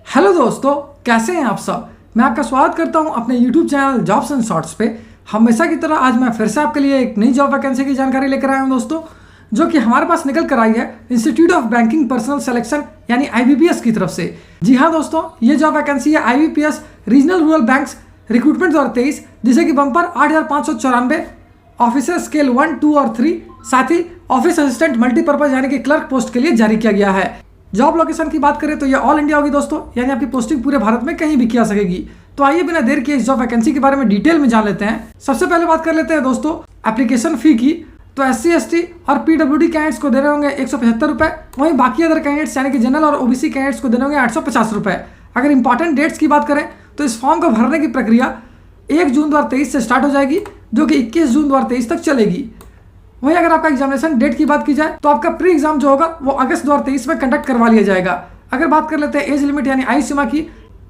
Hello दोस्तों, कैसे हैं आप सब। मैं आपका स्वागत करता हूं अपने YouTube channel jobs and shorts पे। हमेशा की तरह आज मैं फिर से आपके लिए एक नई जॉब वैकेंसी की जानकारी लेकर आया हूं दोस्तों, जो कि हमारे पास निकल कर आई है institute of banking personal selection यानी IBPS की तरफ से। जी हाँ दोस्तों, ये जॉब वैकेंसी है IBPS regional rural banks recruitment 2023, जिसे कि बम्पर 8,594 ऑफिसर स्केल 1, 2 और 3, साथ ही ऑफिस असिस्टेंट मल्टीपर्पज यानी कि क्लर्क पोस्ट के लिए जारी किया गया है। जॉब लोकेशन की बात करें तो ये ऑल इंडिया होगी दोस्तों, यानी आपकी पोस्टिंग पूरे भारत में कहीं भी किया सकेगी। तो आइए बिना देर किए इस जॉब वैकेंसी के बारे में डिटेल में जान लेते हैं। सबसे पहले बात कर लेते हैं दोस्तों एप्लीकेशन फी की। तो SC, ST और PWD कैंडिडेट्स को देने होंगे 175 रुपये, वहीं बाकी अदर कैंडिडेट्स यानी कि जनरल और OBC कैंडिडेट्स को देने होंगे 850 रुपये। अगर इंपॉर्टेंट डेट्स की बात करें तो इस फॉर्म को भरने की प्रक्रिया 1 जून 2023 से स्टार्ट हो जाएगी, जो कि 21 जून 2023 तक चलेगी। वहीं अगर आपका एग्जामिनेशन डेट की बात की जाए तो आपका प्री एग्जाम जो होगा वो अगस्त 2023 में कंडक्ट करवा लिया जाएगा। अगर बात कर लेते हैं एज लिमिट यानी आयु सीमा की,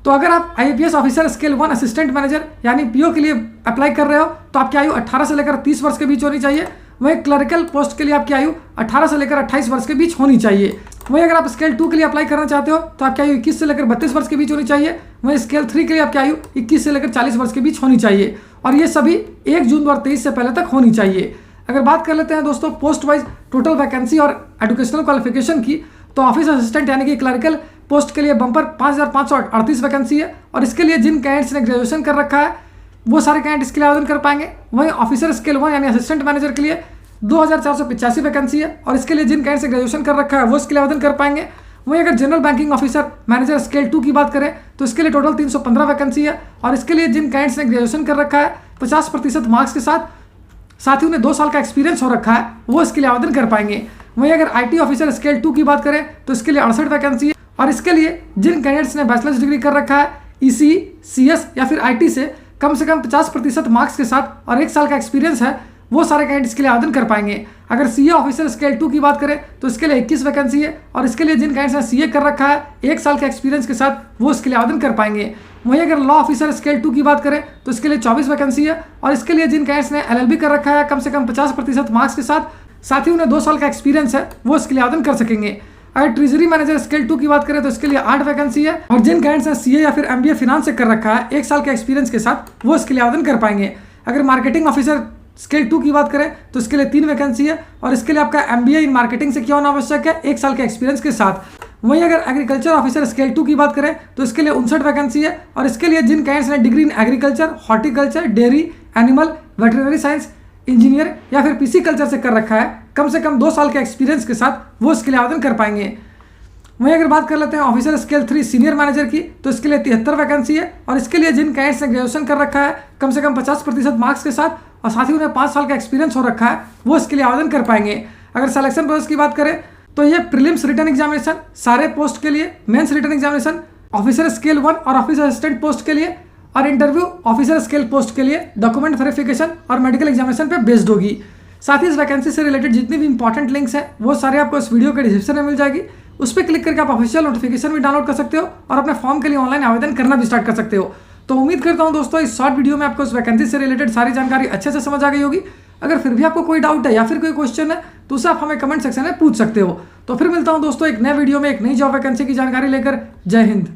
तो अगर आप IBPS officer scale 1 assistant manager यानी PO के लिए अप्लाई कर रहे हो तो आपकी आयु 18 से लेकर 30 वर्ष के बीच होनी चाहिए। वहीं क्लरिकल पोस्ट के लिए आपकी आयु 18 से लेकर 28 वर्ष के बीच होनी चाहिए। वहीं अगर आप स्केल 2 के लिए अप्लाई करना चाहते हो तो आपकी आयु 21 से लेकर 32 वर्ष के बीच होनी चाहिए। वहीं स्केल 3 के लिए आपकी आयु 21 से लेकर 40 वर्ष के बीच होनी चाहिए, और ये सभी 1 जून 2023 से पहले तक होनी चाहिए। अगर बात कर लेते हैं दोस्तों पोस्ट वाइज टोटल वैकेंसी और एजुकेशनल क्वालिफिकेशन की, तो ऑफिस असिस्टेंट यानी कि क्लरिकल पोस्ट के लिए बम्पर 5,538 वैकेंसी है, और इसके लिए जिन कैंडिडेट्स ने ग्रेजुएशन कर रखा है वो सारे कैंडिडेट इसके लिए आवेदन कर पाएंगे। वहीं ऑफिसर स्केल 1 यानी असिस्टेंट मैनेजर के लिए 2,485 वैकेंसी है, और इसके लिए जिन कैंडिडेट्स ने ग्रेजुएशन कर रखा है वो इसके लिए आवेदन कर पाएंगे। वहीं अगर general banking officer manager scale 2 की बात करें तो इसके लिए टोटल 315 वैकेंसी है, और इसके लिए जिन कैंडिडेट्स ने ग्रेजुएशन कर रखा है 50% मार्क्स के साथ ही उन्हें 2 साल का एक्सपीरियंस हो रखा है वो इसके लिए आवेदन कर पाएंगे। वहीं अगर IT ऑफिसर स्केल 2 की बात करें तो इसके लिए 68 वैकेंसी है, और इसके लिए जिन कैंडिडेट्स ने बैचलर्स डिग्री कर रखा है EC, CS या फिर IT से कम 50% मार्क्स के साथ और 1 साल का एक्सपीरियंस है वो सारे कैंडिडेट्स के लिए आवेदन कर पाएंगे। अगर CA ऑफिसर स्केल 2 की बात करें तो इसके लिए 21 वैकेंसी है, और इसके लिए जिन कैंडिडेट्स ने CA कर रखा है 1 साल के एक्सपीरियंस के साथ वो इसके लिए आवेदन कर पाएंगे। वहीं अगर लॉ ऑफिसर स्केल 2 की बात करें तो इसके लिए 24 वैकेंसी है, और इसके लिए जिन कैंडिडेट्स ने LLB कर रखा है कम 50% मार्क्स के साथ ही उन्हें 2 साल का एक्सपीरियंस है वो इसके लिए आवेदन कर सकेंगे। अगर ट्रेजरी मैनेजर स्केल 2 की बात करें तो इसके लिए 8 वैकेंसी है, और जिन कैंडिडेट्स ने CA या फिर MBA फिनांस से कर रखा है 1 साल के एक्सपीरियंस के साथ वो इसके लिए आवेदन कर पाएंगे। अगर मार्केटिंग ऑफिसर स्केल 2 की बात करें तो इसके लिए 3 वैकेंसी है, और इसके लिए आपका MBA इन मार्केटिंग से क्या होना आवश्यक है 1 साल के एक्सपीरियंस के साथ। वहीं अगर एग्रीकल्चर ऑफिसर स्केल 2 की बात करें तो इसके लिए 59 वैकेंसी है, और इसके लिए जिन कैंडिडेट्स ने degree in agriculture, horticulture, dairy, animal, veterinary science, engineer या फिर PC कल्चर से कर रखा है कम से कम 2 साल के एक्सपीरियंस के साथ वो इसके लिए आवेदन कर पाएंगे। वहीं अगर बात कर लेते हैं ऑफिसर स्केल 3 सीनियर मैनेजर की, तो इसके लिए 73 वैकेंसी है, और इसके लिए जिन कैंडिडेट्स ने ग्रेजुएशन कर रखा है कम से कम 50% मार्क्स के साथ और साथ ही उन्हें 5 साल का एक्सपीरियंस हो रखा है वो इसके लिए आवेदन कर पाएंगे। अगर सिलेक्शन प्रोसेस की बात करें तो ये प्रीलिम्स रिटन एग्जामिनेशन सारे पोस्ट के लिए, mains written examination officer scale 1 और ऑफिसर असिस्टेंट पोस्ट के लिए, और इंटरव्यू ऑफिसर स्केल पोस्ट के लिए डॉक्यूमेंट वेरिफिकेशन और मेडिकल एग्जामिनेशन पे बेस्ड होगी। साथ ही इस वैकेंसी से रिलेटेड जितनी भी इंपॉर्टेंट लिंक्स हैं वो सारे आपको इस वीडियो के डिस्क्रिप्शन में मिल जाएगी। उस पर क्लिक करके आप ऑफिशियल नोटिफिकेशन भी डाउनलोड कर सकते हो और अपने फॉर्म के लिए ऑनलाइन आवेदन करना भी स्टार्ट कर सकते हो। तो उम्मीद करता हूं दोस्तों इस शॉर्ट वीडियो में आपको इस वैकेंसी से रिलेटेड सारी जानकारी अच्छे से समझ आ गई होगी। अगर फिर भी आपको कोई डाउट है या फिर कोई क्वेश्चन है तो उसे आप हमें कमेंट सेक्शन में पूछ सकते हो। तो फिर मिलता हूं दोस्तों एक नए वीडियो में एक नई जॉब वैकेंसी की जानकारी लेकर। जय हिंद।